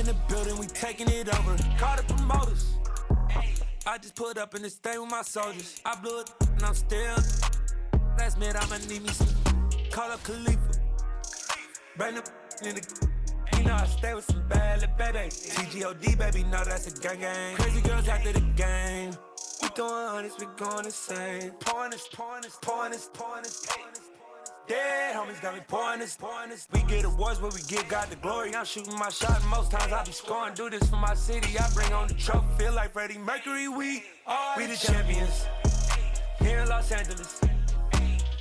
the building, we taking it over. Call the promoters. I just put up in this thing with my soldiers. I blew it and I'm still. Last minute I'ma need me some. Call up Khalifa. Bring the in the. You know I stay with some bad little baby. TGOD baby, no that's a gang gang. Crazy girls after the game. We throwing hundreds, we going insane. Pouring this. Dead homies got me pouring this. We get awards, but we give God the glory. I'm shooting my shot, and most times I be scoring. Do this for my city, I bring on the trophy. Feel like Freddie Mercury, we the champions. Here in Los Angeles,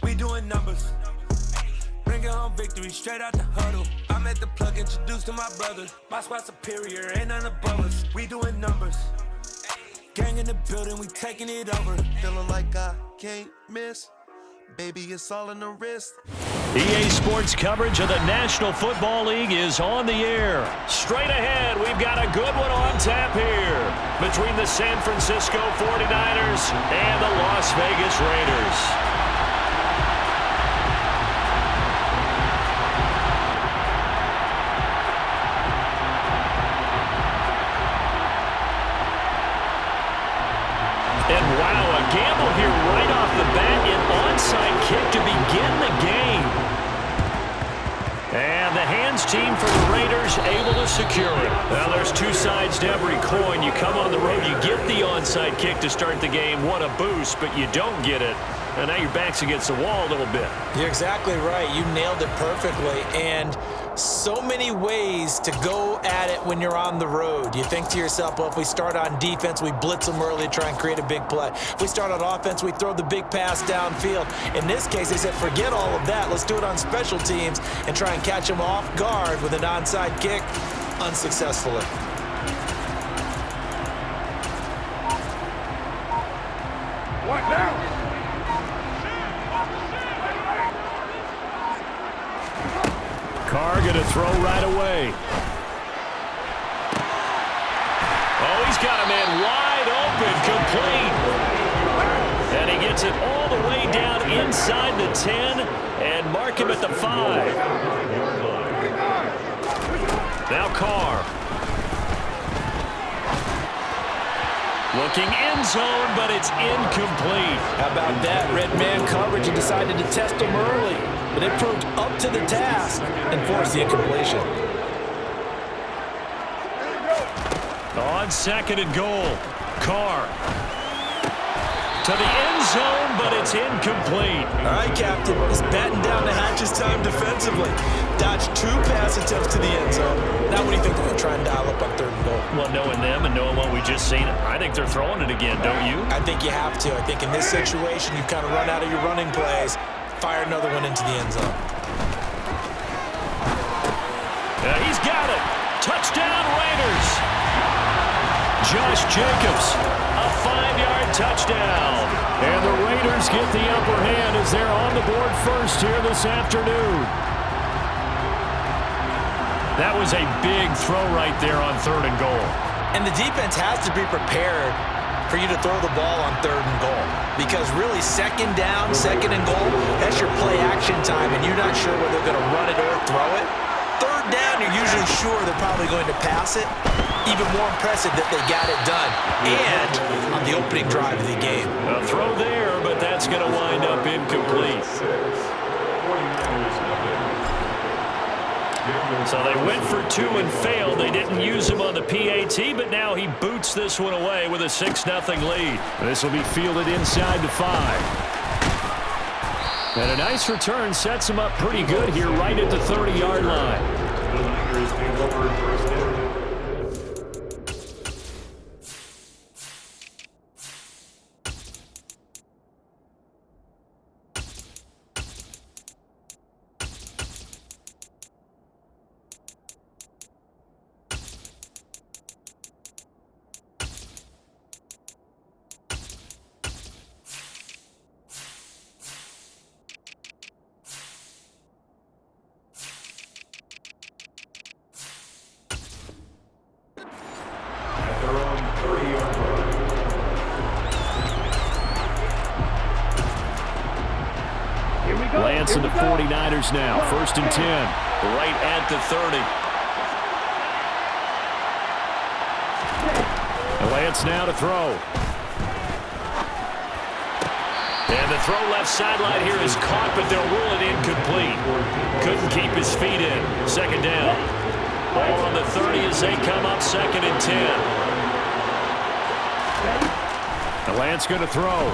we doing numbers. Bringing home victory straight out the huddle. I'm at the plug, introduced to my brothers. My squad superior, ain't none above us. We doing numbers. Gang in the building, we taking it over. Feeling like I can't miss. Baby, it's all in the wrist. EA Sports coverage of the National Football League is on the air. Straight ahead, we've got a good one on tap here between the San Francisco 49ers and the Las Vegas Raiders. And wow, a gamble here right off the bat, an onside kick to begin the game. And the hands team for the Raiders able to secure it. Now there's two sides to every coin. You come on the road, you get the onside kick to start the game. What a boost, but you don't get it. And now your back's against the wall a little bit. You're exactly right. You nailed it perfectly. And so many ways to go at it when you're on the road. You think to yourself, well, if we start on defense, we blitz them early, try and create a big play. If we start on offense, we throw the big pass downfield. In this case, they said, forget all of that. Let's do it on special teams and try and catch them off guard with an onside kick unsuccessfully. What now? Carr going to throw right away. Oh, he's got a man wide open, complete. And he gets it all the way down inside the 10 and mark him at the 5. Now Carr. Looking end zone, but it's incomplete. How about that? Red man coverage and decided to test him early. But it proved up to the task and forced the incompletion. On second and goal, Carr to the end zone, but it's incomplete. All right, Captain, he's batting down the hatches time defensively. Dodged 2 pass attempts to the end zone. Now what do you think they're going to try and dial up on third and goal? Well, knowing them and knowing what we just seen, I think they're throwing it again, don't you? I think you have to. I think in this situation, you've kind of run out of your running plays. Fire another one into the end zone. He's got it. Touchdown, Raiders. Josh Jacobs, a 5-yard touchdown. And the Raiders get the upper hand as they're on the board first here this afternoon. That was a big throw right there on third and goal. And the defense has to be prepared for you to throw the ball on third and goal. Because really, second down, second and goal, that's your play action time, and you're not sure whether they're going to run it or throw it. Third down, you're usually sure they're probably going to pass it. Even more impressive that they got it done. And on the opening drive of the game. A throw there, but that's going to wind up incomplete. So they went for 2 and failed. They didn't use him on the PAT, but now he boots this one away with a 6-0 lead. This will be fielded inside the 5. And a nice return sets him up pretty good here right at the 30-yard line. Lance and the 49ers now. 1st and 10. Right at the 30. Lance now to throw. And the throw left sideline here is caught, but they'll rule it incomplete. Couldn't keep his feet in. Second down. Ball on the 30 as they come up 2nd and 10. And Lance going to throw.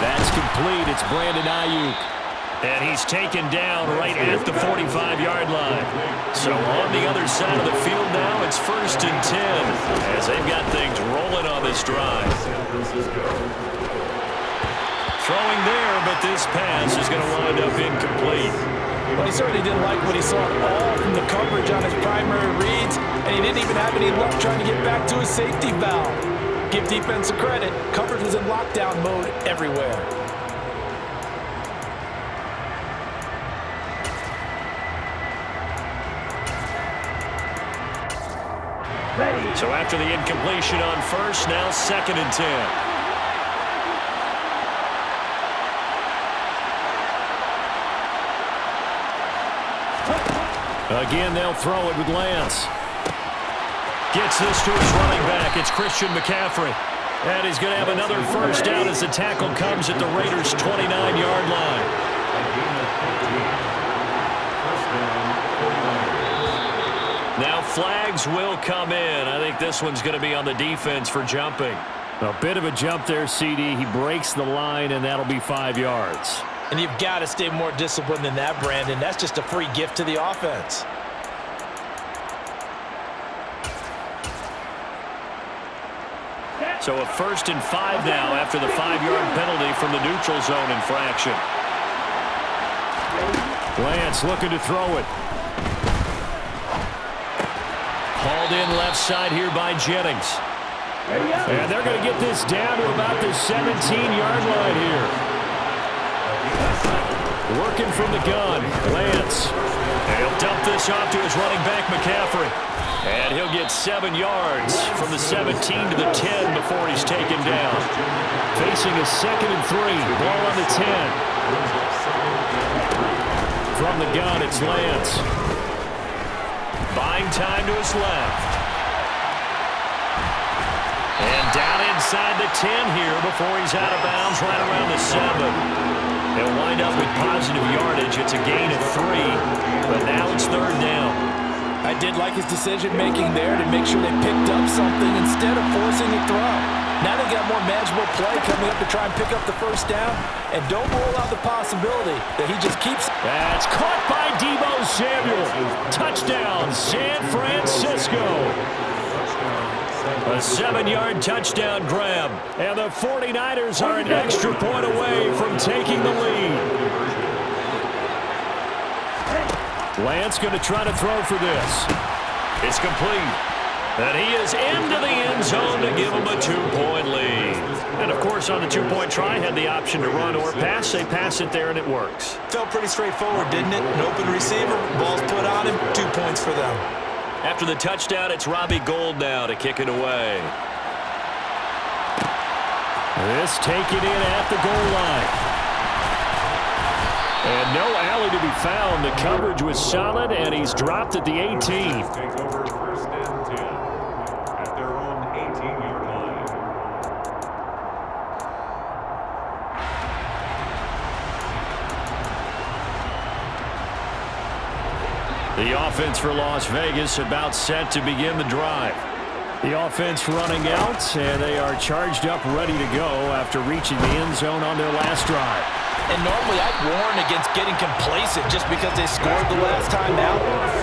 That's complete. It's Brandon Ayuk. And he's taken down right at the 45-yard line. So on the other side of the field now, it's 1st and 10 as they've got things rolling on this drive. Throwing there, but this pass is going to wind up incomplete. Well, he certainly didn't like what he saw all from the coverage on his primary reads, and he didn't even have any luck trying to get back to his safety valve. Give defense a credit. Coverage was in lockdown mode everywhere. So after the incompletion on 1st, now 2nd and 10. Again, they'll throw it with Lance. Gets this to his running back. It's Christian McCaffrey. And he's going to have another 1st down as the tackle comes at the Raiders' 29-yard line. Now flags will come in. I think this one's going to be on the defense for jumping. A bit of a jump there, CD. He breaks the line, and that'll be 5 yards. And you've got to stay more disciplined than that, Brandon. That's just a free gift to the offense. So a 1st and 5 now after the 5-yard penalty from the neutral zone infraction. Lance looking to throw it. Hauled in left side here by Jennings. And they're going to get this down to about the 17-yard line here. Working from the gun, Lance. And he'll dump this off to his running back, McCaffrey. And he'll get 7 yards from the 17 to the 10 before he's taken down. Facing a 2nd and 3. Ball on the 10. From the gun, it's Lance. Buying time to his left. And down inside the 10 here before he's out of bounds right around the 7. They'll wind up with positive yardage. It's a gain of 3, but now it's 3rd down. I did like his decision-making there to make sure they picked up something instead of forcing a throw. Now they got more manageable play coming up to try and pick up the 1st down, and don't rule out the possibility that he just keeps. That's caught by Deebo Samuel. Touchdown, San Francisco. A 7-yard touchdown grab, and the 49ers are an extra point away from taking the lead. Lance going to try to throw for this. It's complete. And he is into the end zone to give him a 2-point lead. And, of course, on the 2-point try, had the option to run or pass. They pass it there, and it works. Felt pretty straightforward, didn't it? An open receiver, ball's put on him, 2 points for them. After the touchdown, it's Robbie Gould now to kick it away. This taken in at the goal line. And no alley to be found. The coverage was solid, and he's dropped at the 18. Take over 1st and 10 at their own 18-yard line. The offense for Las Vegas about set to begin the drive. The offense running out, and they are charged up, ready to go after reaching the end zone on their last drive. And normally I'd warn against getting complacent just because they scored the last time out.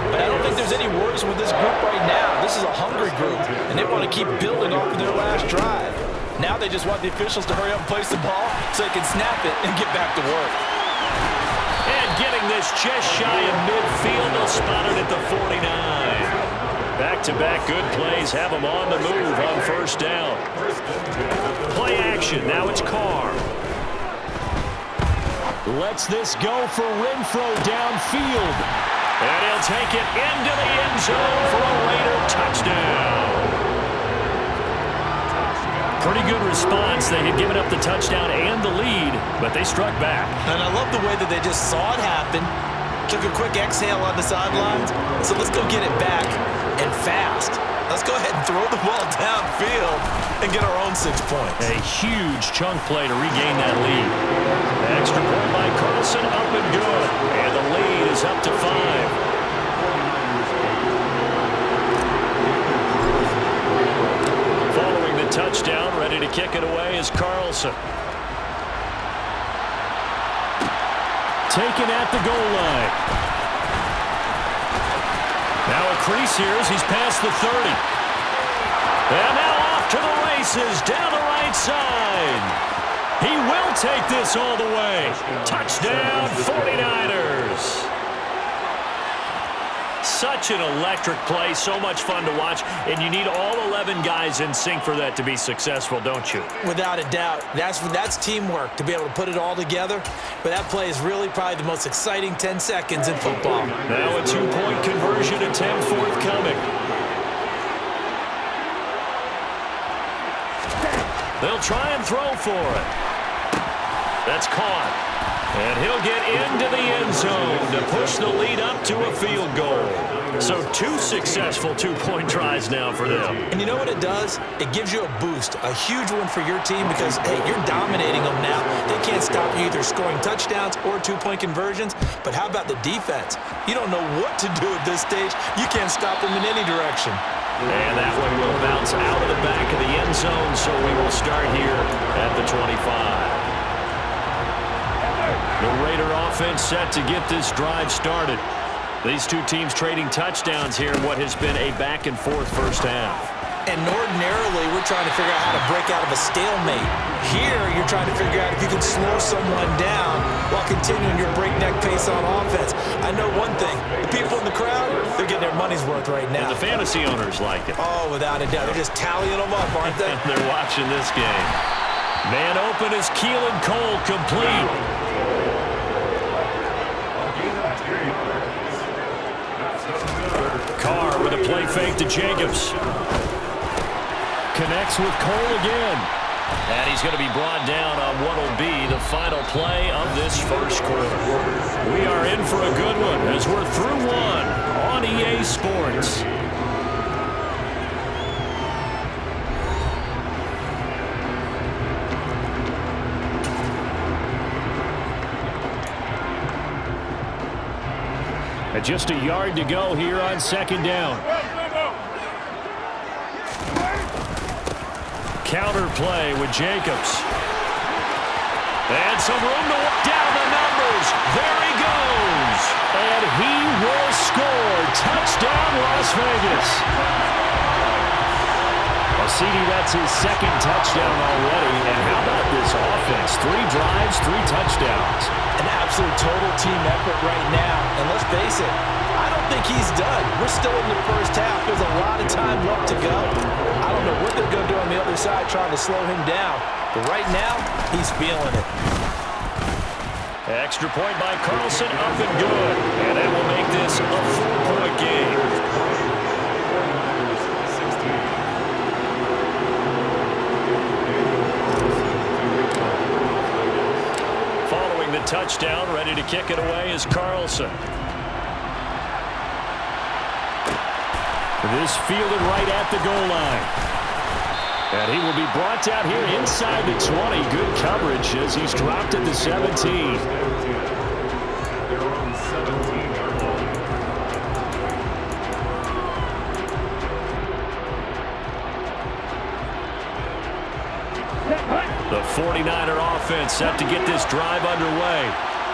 But I don't think there's any worries with this group right now. This is a hungry group, and they want to keep building off of their last drive. Now they just want the officials to hurry up and place the ball so they can snap it and get back to work. And getting this just shy of midfield, they'll spot it at the 49. Back-to-back good plays have them on the move on 1st down. Play action, now it's Carr. Lets this go for Renfro downfield. And he'll take it into the end zone for a Raider touchdown. Pretty good response. They had given up the touchdown and the lead, but they struck back. And I love the way that they just saw it happen, took a quick exhale on the sidelines. So let's go get it back. and fast. Let's go ahead and throw the ball downfield and get our own 6 points. A huge chunk play to regain that lead. Extra point by Carlson, up and good. And the lead is up to 5. Following the touchdown, ready to kick it away is Carlson. Taken at the goal line. Now a crease here as he's past the 30. And now off to the races, down the right side. He will take this all the way. Touchdown, 49ers. Such an electric play, so much fun to watch, and you need all 11 guys in sync for that to be successful, don't you? Without a doubt. That's teamwork, to be able to put it all together. But that play is really probably the most exciting 10 seconds in football. Now a 2-point conversion attempt forthcoming. They'll try and throw for it. That's caught. And he'll get into the end zone to push the lead up to a field goal. So 2 successful 2-point tries now for them. And you know what it does? It gives you a boost, a huge one for your team because, hey, you're dominating them now. They can't stop you either scoring touchdowns or 2-point conversions. But how about the defense? You don't know what to do at this stage. You can't stop them in any direction. And that one will bounce out of the back of the end zone, so we will start here at the 25. The Raider offense set to get this drive started. These two teams trading touchdowns here in what has been a back-and-forth first half. And ordinarily, we're trying to figure out how to break out of a stalemate. Here, you're trying to figure out if you can slow someone down while continuing your breakneck pace on offense. I know one thing. The people in the crowd, they're getting their money's worth right now. And the fantasy owners like it. Oh, without a doubt. They're just tallying them up, aren't they? They're watching this game. Man open is Keelan Cole, complete. Carr with a play fake to Jacobs. Connects with Cole again. And he's going to be brought down on what will be the final play of this first quarter. We are in for a good one as we're through one on EA Sports. And just a yard to go here on second down. Counter play with Jacobs. And some room to walk down the numbers. There he goes. And he will score. Touchdown, Las Vegas. Well, CD, that's his second touchdown already. And how about this offense? 3 drives, 3 touchdowns. An absolute total team effort right now. And let's face it, I don't think he's done. We're still in the first half. There's a lot of time left to go. I don't know what they're going to do on the other side trying to slow him down. But right now, he's feeling it. Extra point by Carlson, up and good. And that will make this a 4-point game. Following the touchdown, ready to kick it away is Carlson. This fielded right at the goal line. And he will be brought down here inside the 20. Good coverage as he's dropped at the 17. The 49er offense set to get this drive underway.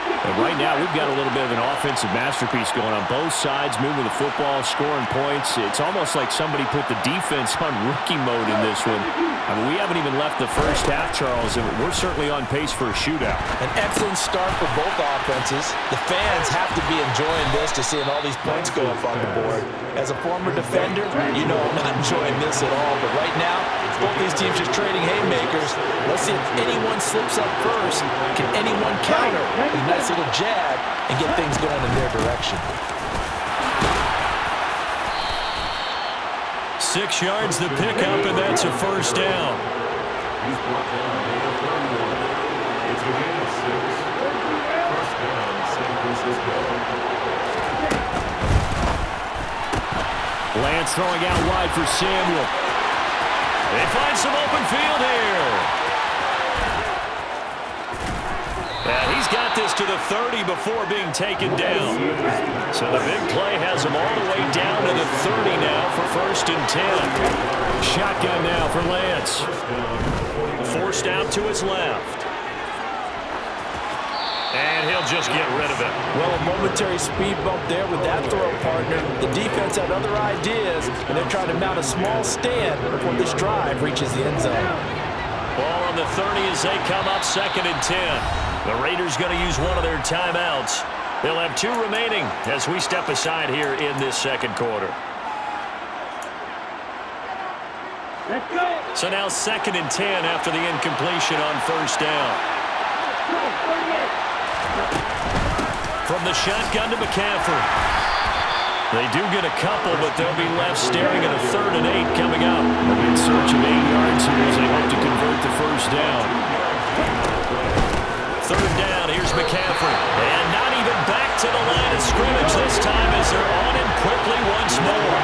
And right now, we've got a little bit of an offensive masterpiece going on both sides, moving the football, scoring points. It's almost like somebody put the defense on rookie mode in this one. I mean, we haven't even left the first half, Charles, and we're certainly on pace for a shootout. An excellent start for both offenses. The fans have to be enjoying this, to seeing all these points go up on the board. As a former defender, you know I'm not enjoying this at all. But right now, both these teams just trading haymakers. Let's see if anyone slips up first. Can anyone counter a nice little jab and get things going in their direction? 6 yards the pickup, and that's a first down. He's brought down number 31. It's a gain of 6. First down, San Francisco. Lance throwing out wide for Samuel. They find some open field here. And he's got this to the 30 before being taken down. So the big play has him all the way down to the 30 now for 1st and 10. Shotgun now for Lance. Forced out to his left. And he'll just get rid of it. Well, a momentary speed bump there with that throw, partner. The defense had other ideas, and they're trying to mount a small stand before this drive reaches the end zone. Ball on the 30 as they come up 2nd and 10. The Raiders going to use one of their timeouts. They'll have 2 remaining as we step aside here in this 2nd quarter. Let's go. So now 2nd and 10 after the incompletion on 1st down. From the shotgun to McCaffrey. They do get a couple, but they'll be left staring at a 3rd and 8 coming up. In search of 8 yards here as they hope to convert the 1st down. 3rd down, here's McCaffrey. And not even back to the line of scrimmage this time as they're on him quickly once more.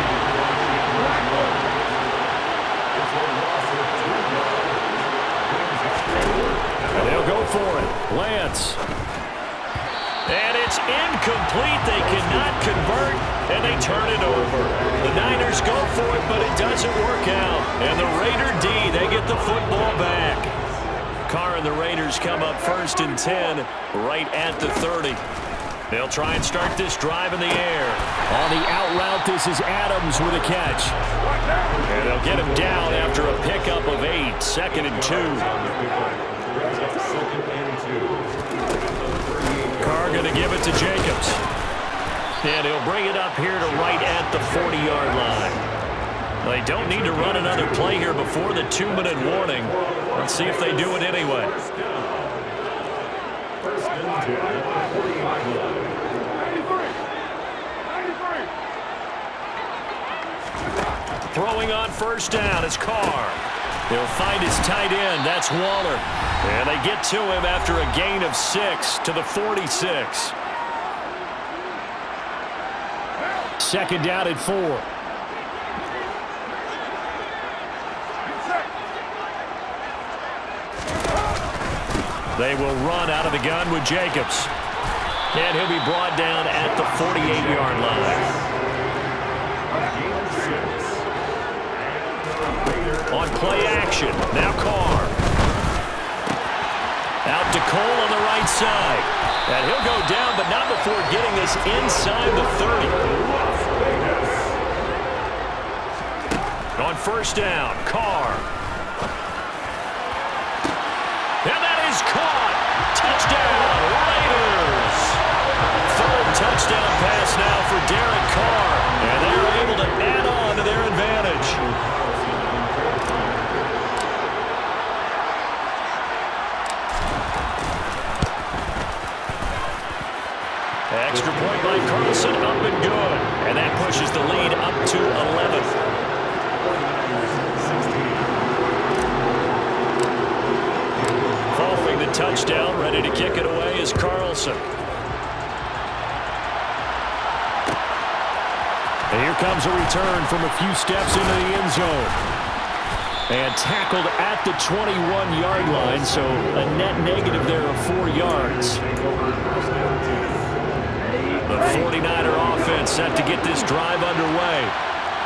And they'll go for it. Lance. And it's incomplete. They cannot convert, and they turn it over. The Niners go for it, but it doesn't work out. And the Raider D, they get the football back. Carr and the Raiders come up 1st and 10 right at the 30. They'll try and start this drive in the air. On the out route, this is Adams with a catch. And they'll get him down after a pickup of 8, 2nd and 2. Carr going to give it to Jacobs. And he'll bring it up here to right at the 40-yard line. They don't need to run another play here before the 2-minute warning. Let's see if they do it anyway. Throwing on 1st down is Carr. He'll find his tight end. That's Waller. And they get to him after a gain of 6 to the 46. 2nd down at 4. They will run out of the gun with Jacobs. And he'll be brought down at the 48-yard line. On play action, now Carr. Out to Cole on the right side. And he'll go down, but not before getting this inside the 30. On 1st down, Carr. And that is caught. Touchdown, Raiders. 3rd touchdown pass now for Derek Carr. And they're able to add on to their advantage. Extra point by Carlson, up and good. And that pushes the lead up to 11. Following the touchdown, ready to kick it away is Carlson. And here comes a return from a few steps into the end zone. And tackled at the 21-yard line, so a net negative there of 4 yards. The 49er offense set to get this drive underway.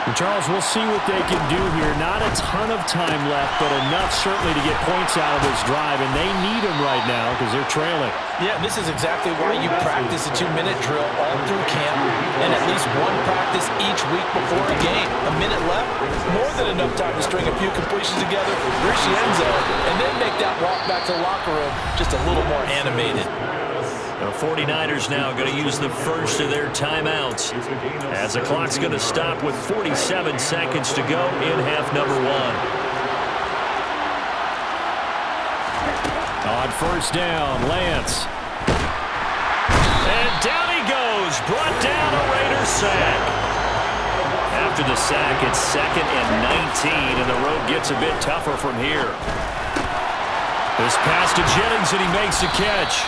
And Charles, we'll see what they can do here. Not a ton of time left, but enough certainly to get points out of this drive, and they need them right now because they're trailing. Yeah, this is exactly why you practice a 2-minute drill all through camp and at least one practice each week before a game. A minute left, more than enough time to string a few completions together, reach the end zone, and then make that walk back to the locker room just a little more animated. The 49ers now going to use the first of their timeouts as the clock's going to stop with 47 seconds to go in half number 1. On 1st down, Lance. And down he goes, brought down a Raiders sack. After the sack, it's 2nd and 19, and the road gets a bit tougher from here. This pass to Jennings, and he makes the catch.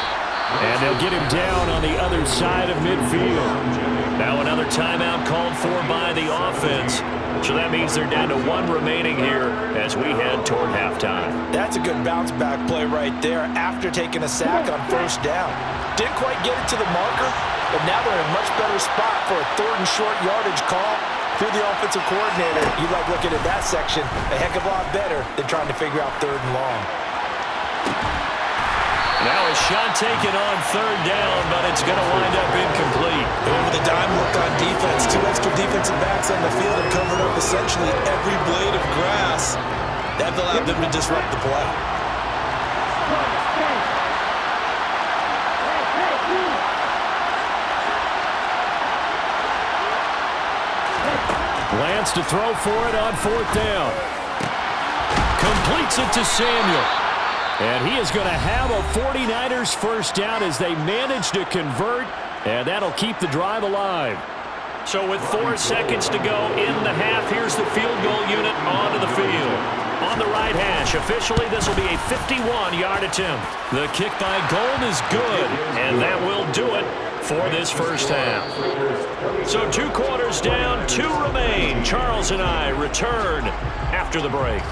And they'll get him down on the other side of midfield. Now another timeout called for by the offense. So that means they're down to 1 remaining here as we head toward halftime. That's a good bounce back play right there after taking a sack on first down. Didn't quite get it to the marker, but now they're in a much better spot for a 3rd and short yardage call. If you're the offensive coordinator, you like looking at that section a heck of a lot better than trying to figure out 3rd and long. Now a shot taken on 3rd down, but it's going to wind up incomplete. Over the dime look on defense. 2 extra defensive backs on the field and covered up essentially every blade of grass. That allowed them to disrupt the play. Lance to throw for it on 4th down. Completes it to Samuel. And he is going to have a 49ers first down as they manage to convert, and that'll keep the drive alive. So with 4 seconds to go in the half, here's the field goal unit onto the field. On the right hash, officially this will be a 51-yard attempt. The kick by Gold is good, and that will do it for this first half. So 2 quarters down, 2 remain. Charles and I return after the break.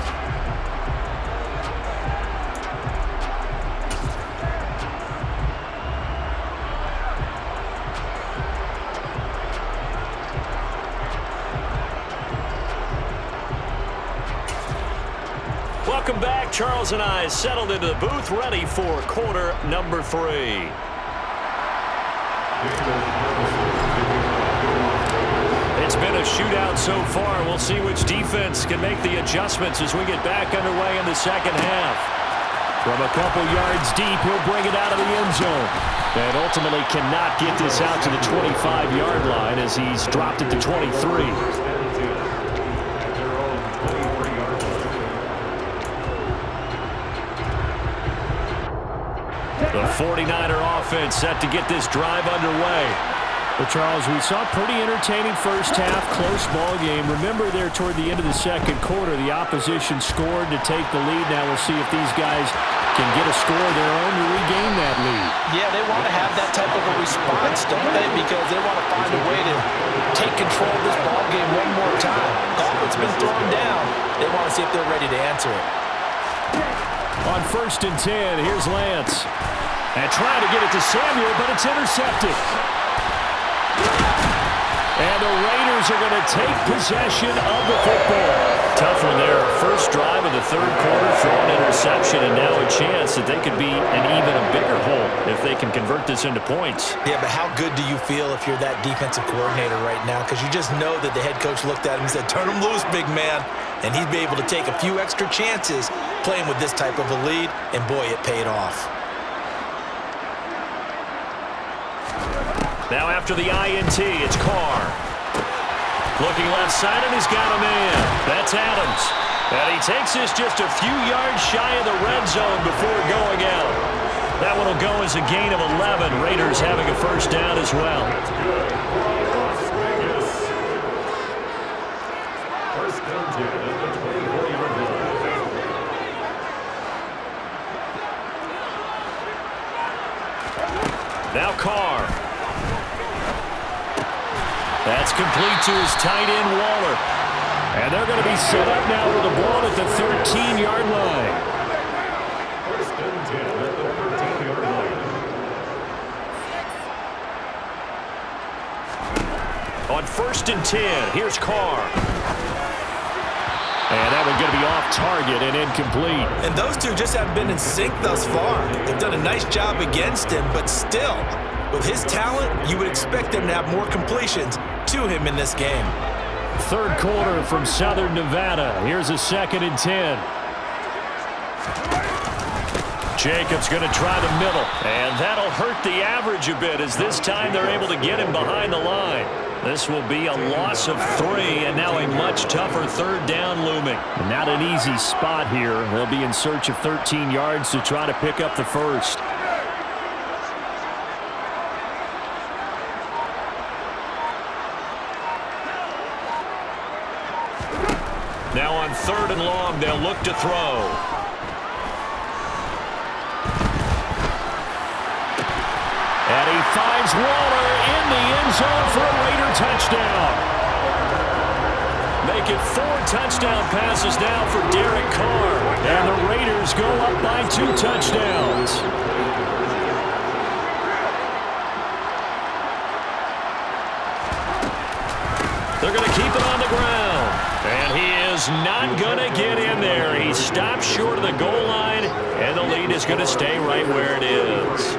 Welcome back. Charles and I settled into the booth, ready for quarter number 3. It's been a shootout so far. We'll see which defense can make the adjustments as we get back underway in the second half. From a couple yards deep, he'll bring it out of the end zone. And ultimately cannot get this out to the 25-yard line as he's dropped it to 23. The 49er offense set to get this drive underway. Well, Charles, we saw a pretty entertaining first half, close ball game. Remember there toward the end of the second quarter, the opposition scored to take the lead. Now we'll see if these guys can get a score of their own to regain that lead. Yeah, they want to have that type of a response, don't they? Because they want to find a way to take control of this ball game one more time. All that's been thrown down, they want to see if they're ready to answer it. On 1st and 10, here's Lance. And trying to get it to Samuel, but it's intercepted. And the Raiders are going to take possession of the football. Tough one there. First drive of the 3rd quarter, throw an interception, and now a chance that they could be an even a bigger hole if they can convert this into points. Yeah, but how good do you feel if you're that defensive coordinator right now? Because you just know that the head coach looked at him and said, turn him loose, big man. And he'd be able to take a few extra chances playing with this type of a lead, and boy, it paid off. Now after the INT, it's Carr. Looking left side, and he's got a man. That's Adams. And he takes this just a few yards shy of the red zone before going out. That one will go as a gain of 11. Raiders having a first down as well. First down at the 24-yard line. Now Carr. That's complete to his tight end, Waller. And they're going to be set up now with the ball at the 13-yard line. First and 10 at the 13-yard line. On 1st and 10, here's Carr. And that one's going to be off target and incomplete. And those two just haven't been in sync thus far. They've done a nice job against him, but still, with his talent, you would expect them to have more completions to him in this game. 3rd quarter from Southern Nevada. Here's a 2nd and 10. Jacobs going to try the middle, and that'll hurt the average a bit as this time they're able to get him behind the line. This will be a loss of 3, and now a much tougher 3rd down looming. Not an easy spot here. They'll be in search of 13 yards to try to pick up the first. Now on 3rd and long, they'll look to throw. And he finds Waller in the end end zone for a Raider touchdown. Make it 4 touchdown passes now for Derek Carr. And the Raiders go up by 2 touchdowns. They're going to keep it on the ground. And he is not going to get in there. He stopped short of the goal line, and the lead is going to stay right where it is.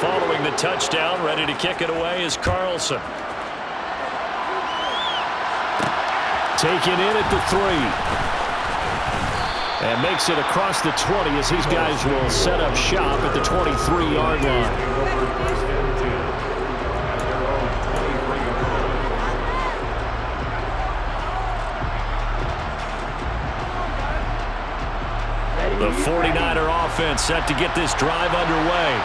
Following the touchdown, ready to kick it away is Carlson. Taken in at the 3. And makes it across the 20 as these guys will set up shop at the 23-yard line. The 49er offense set to get this drive underway.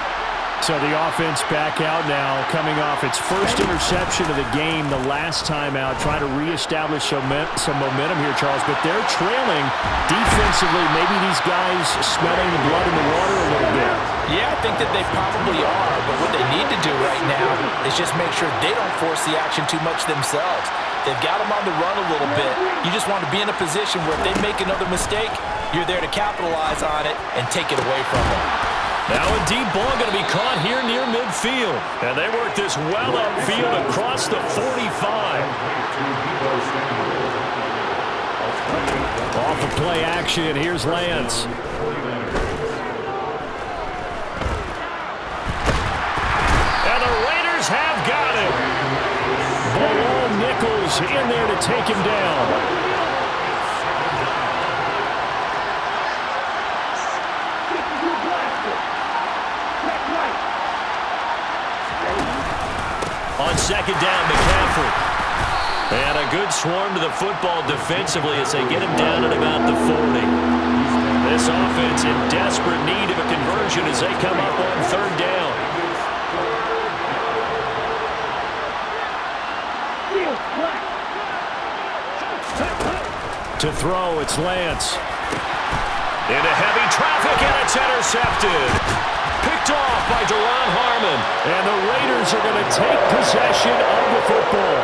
So the offense back out now, coming off its first interception of the game the last time out, trying to reestablish some momentum here, Charles. But they're trailing defensively. Maybe these guys smelling the blood in the water a little bit. Yeah, I think that they probably are. But what they need to do right now is just make sure they don't force the action too much themselves. They've got them on the run a little bit. You just want to be in a position where if they make another mistake, you're there to capitalize on it and take it away from them. Now a deep ball going to be caught here near midfield. And they work this well upfield across the 45. Off of play action, here's Lance. And the Raiders have got him. Bilal Nichols in there to take him down. On second down, McCaffrey. And a good swarm to the football defensively as they get him down at about the 40. This offense in desperate need of a conversion as they come up on third down. To throw, it's Lance. Into heavy traffic, and it's intercepted. Picked off by Duron Harmon. And the Raiders are going to take possession of the football.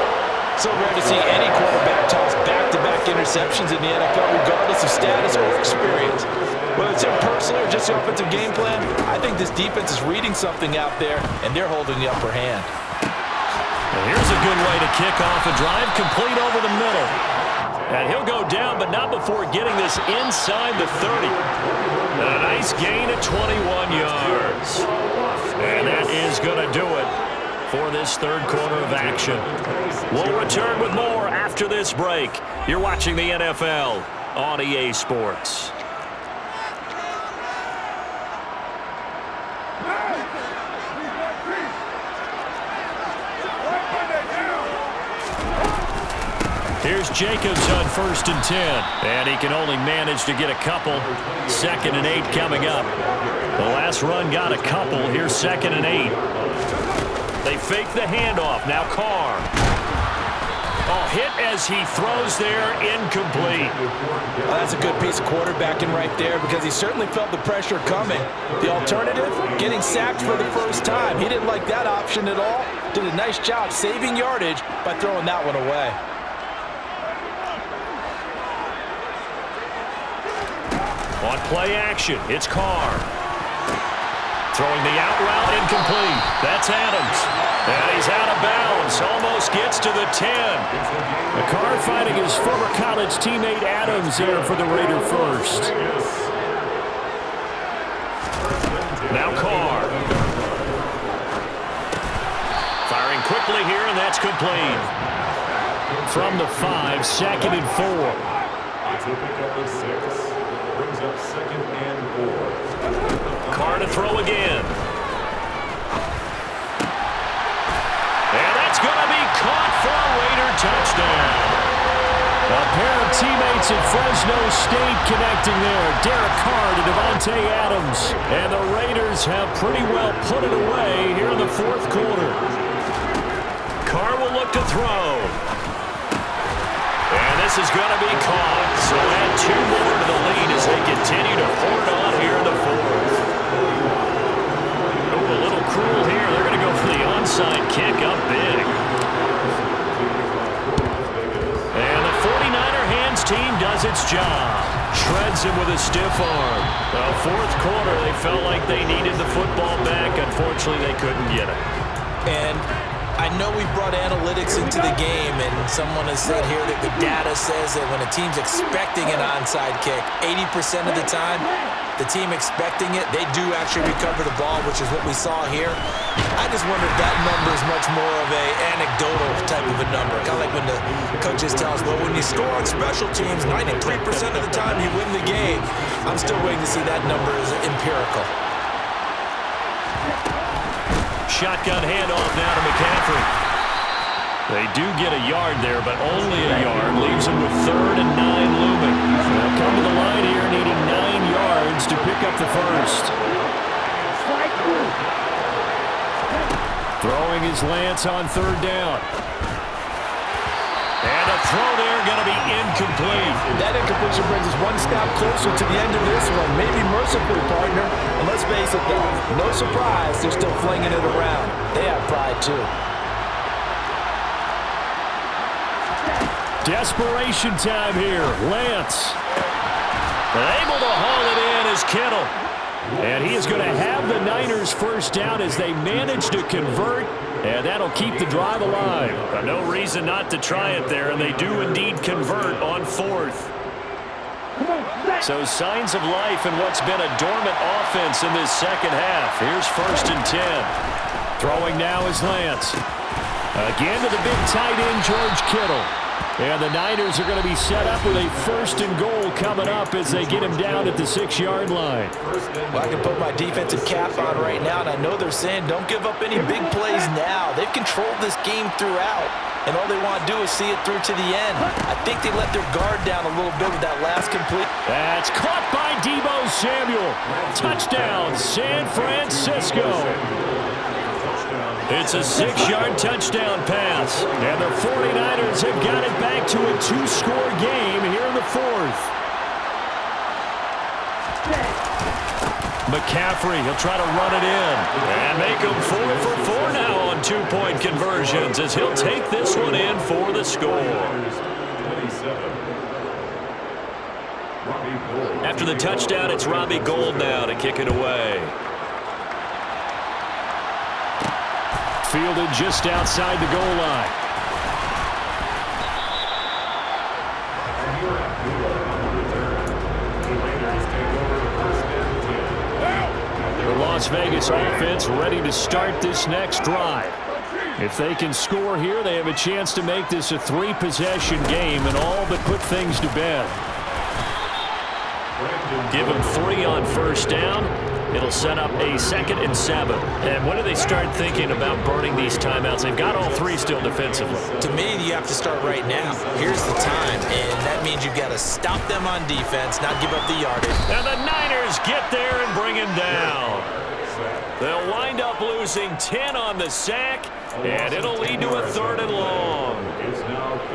So rare to see any quarterback toss back-to-back interceptions in the NFL, regardless of status or experience. Whether it's him personally or just the offensive game plan, I think this defense is reading something out there, and they're holding the upper hand. And here's a good way to kick off a drive, complete over the middle. And he'll go down, but not before getting this inside the 30. A nice gain of 21 yards. And that is going to do it for this third quarter of action. We'll return with more after this break. You're watching the NFL on EA Sports. Here's Jacobs on 1st and 10. And he can only manage to get a couple. 2nd and 8 coming up. The last run got a couple. Here's 2nd and 8. They fake the handoff. Now Carr. Oh, hit as he throws there. Incomplete. Well, that's a good piece of quarterbacking right there because he certainly felt the pressure coming. The alternative, getting sacked for the first time. He didn't like that option at all. Did a nice job saving yardage by throwing that one away. On play action, it's Carr. Throwing the out route, incomplete. That's Adams. And he's out of bounds. Almost gets to the 10. Carr finding his former college teammate Adams there for the Raider first. Now Carr. Firing quickly here, and that's complete. From the 5, 2nd and 4. It's a pickup of 6. Brings up 2nd and 4. Carr to throw again. And that's going to be caught for a Raider touchdown. A pair of teammates at Fresno State connecting there. Derek Carr to Devontae Adams. And the Raiders have pretty well put it away here in the fourth quarter. Carr will look to throw. And this is going to be caught. So add 2 more to the lead as they continue to pour it on here in the fourth. Oh, a little cruel here. They're going to go for the onside kick up big. And the 49er hands team does its job. Shreds him with a stiff arm. The fourth quarter, they felt like they needed the football back. Unfortunately, they couldn't get it. And I know we brought analytics into the game, and someone has said here that the data says that when a team's expecting an onside kick, 80% of the time, the team expecting it, they do actually recover the ball, which is what we saw here. I just wonder if that number is much more of a anecdotal type of a number. Kind of like when the coaches tell us, well, when you score on special teams, 93% of the time you win the game. I'm still waiting to see that number is empirical. Shotgun handoff now to McCaffrey. They do get a yard there, but only a yard. Leaves them with 3rd and 9 looming. They'll come to the line here needing 9 yards to pick up the first. Throwing is Lance on 3rd down. And a throw there going to be incomplete. That incompletion brings us one step closer to the end of this one. Maybe mercifully, partner. And let's face it, though, no surprise, they're still flinging it around. They have pride, too. Desperation time here. Lance. Able to haul it in is Kittle. And he is going to have the Niners first down as they manage to convert. And that'll keep the drive alive. But no reason not to try it there, and they do indeed convert on 4th. So signs of life in what's been a dormant offense in this second half. Here's 1st and 10. Throwing now is Lance. Again to the big tight end, George Kittle. And the Niners are going to be set up with a 1st and goal coming up as they get him down at the 6-yard line. Well, I can put my defensive cap on right now, and I know they're saying don't give up any big plays now. They've controlled this game throughout, and all they want to do is see it through to the end. I think they let their guard down a little bit with that last complete. That's caught by Deebo Samuel. Touchdown, San Francisco. It's a 6-yard touchdown pass. And the 49ers have got it back to a 2-score game here in the 4th. McCaffrey, he'll try to run it in. And make him 4 for 4 now on 2-point conversions as he'll take this one in for the score. After the touchdown, it's Robbie Gould now to kick it away. Fielded just outside the goal line. The Las Vegas offense ready to start this next drive. If they can score here, they have a chance to make this a 3-possession game and all but put things to bed. Give them 3 on 1st down. It'll set up a 2nd and 7. And when do they start thinking about burning these timeouts? They've got all 3 still defensively. To me, you have to start right now. Here's the time, and that means you've got to stop them on defense, not give up the yardage. And the Niners get there and bring him down. They'll wind up losing 10 on the sack, and it'll lead to a 3rd and long.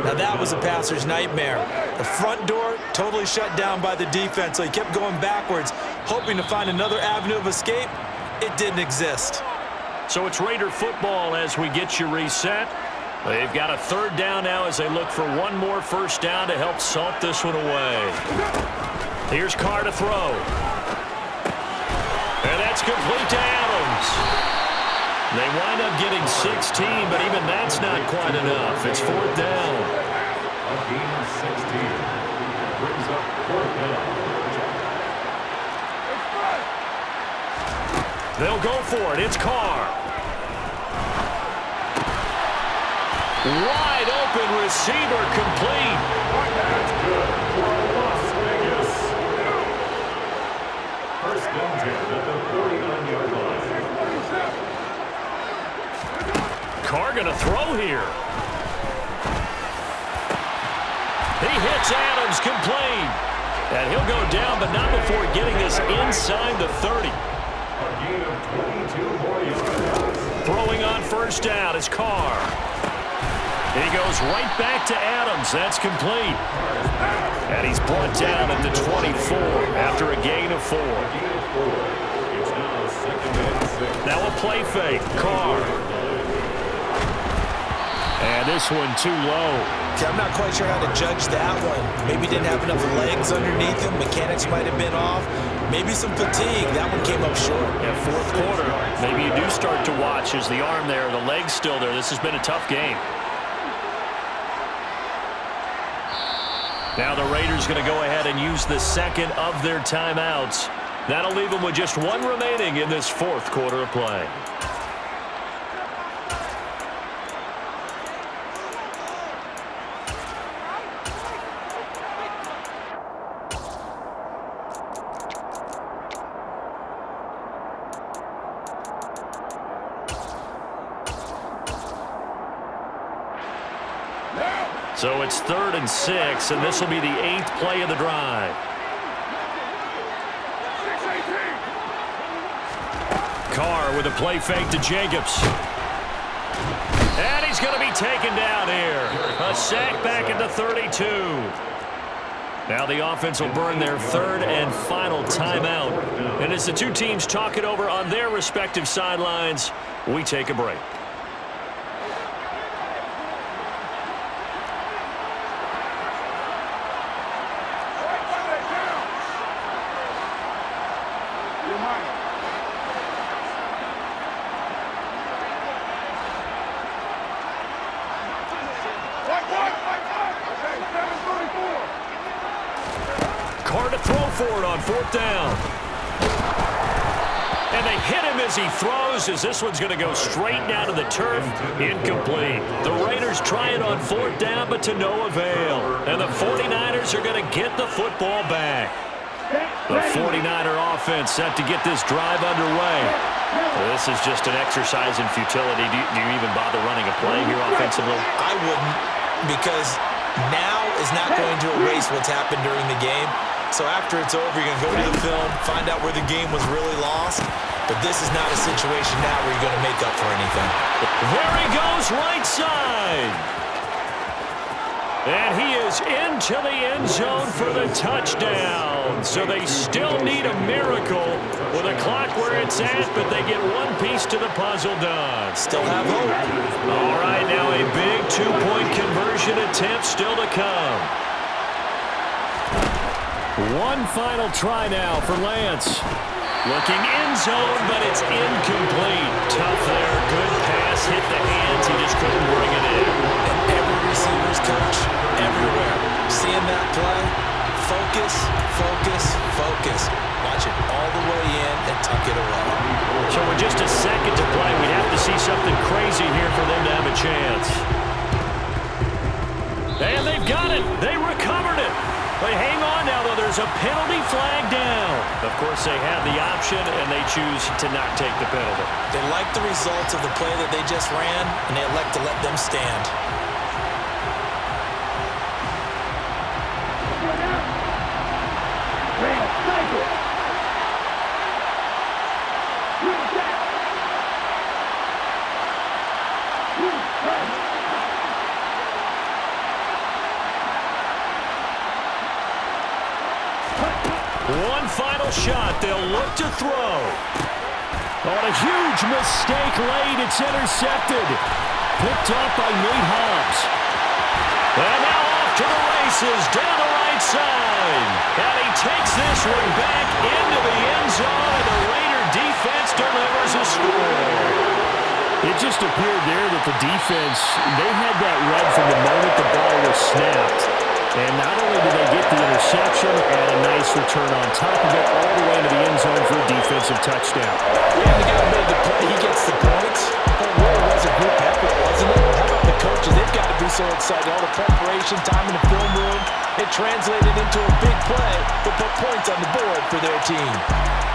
Now that was a passer's nightmare. The front door totally shut down by the defense, so he kept going backwards, hoping to find another avenue of escape. It didn't exist. So it's Raider football as we get you reset. They've got a 3rd down now as they look for one more 1st down to help salt this one away. Here's Carr to throw. And that's complete to Adams. They wind up getting 16, but even that's not quite enough. It's 4th down. A gain of 16 brings up 4th down. They'll go for it. It's Carr. Wide open receiver complete. That's good for Las Vegas. 1st and 10 at the 49-yard line. Carr going to throw here. He hits Adams complete. And he'll go down, but not before getting this inside the 30. A gain of 22 more yards. Throwing on 1st down is Carr. He goes right back to Adams. That's complete. And he's brought down at the 24 after a gain of 4. Now a play fake. Carr. And this one too low. Okay, I'm not quite sure how to judge that one. Maybe didn't have enough legs underneath him. Mechanics might have been off. Maybe some fatigue. That one came up short. Yeah, fourth quarter, maybe you do start to watch. Is the arm there, the leg's still there? This has been a tough game. Now the Raiders going to go ahead and use the second of their timeouts. That'll leave them with just one remaining in this fourth quarter of play. So it's 3rd and 6, and this will be the 8th play of the drive. Carr with a play fake to Jacobs. And he's going to be taken down here. A sack back at the 32. Now the offense will burn their 3rd and final timeout. And as the two teams talk it over on their respective sidelines, we take a break. Carr to throw for it on 4th down. And they hit him as he throws, as this one's going to go straight down to the turf. Incomplete. The Raiders try it on 4th down, but to no avail. And the 49ers are going to get the football back. The 49er offense set to get this drive underway. This is just an exercise in futility. Do you even bother running a play here offensively? I wouldn't, because now is not going to erase what's happened during the game. So after it's over, you're going to go to the film, find out where the game was really lost. But this is not a situation now where you're going to make up for anything. There he goes, right side. And he is into the end zone for the touchdown. So they still need a miracle with a clock where it's at, but they get one piece to the puzzle done. Still have hope. All right, now a big two-point conversion attempt still to come. One final try now for Lance. Looking end zone, but it's incomplete. Tough there. Good pass. Hit the hands. He just couldn't bring it in. And every receiver's coach, everywhere, seeing that play, focus, focus, focus. Watch it all the way in and tuck it away. So with just a second to play, we'd have to see something crazy here for them to have a chance. And they've got it. They recovered it. But hang on now, though. There's a penalty flag down. Of course, they have the option, and they choose to not take the penalty. They like the results of the play that they just ran, and they elect to let them stand. One final shot. They'll look to throw. On a huge mistake late. It's intercepted. Picked up by Nate Hobbs. And now off to the races down the right side. And he takes this one back into the end zone. And the Raider defense delivers a score. It just appeared there that the defense, they had that read from the moment the ball was snapped. And not only did they get the interception and a nice return on top of it, all the way into the end zone for a defensive touchdown. Yeah, the guy made the play. He gets the points. But it really was a group effort, wasn't it? How about the coaches? They've got to be so excited. All the preparation, time in the film room, it translated into a big play that put points on the board for their team.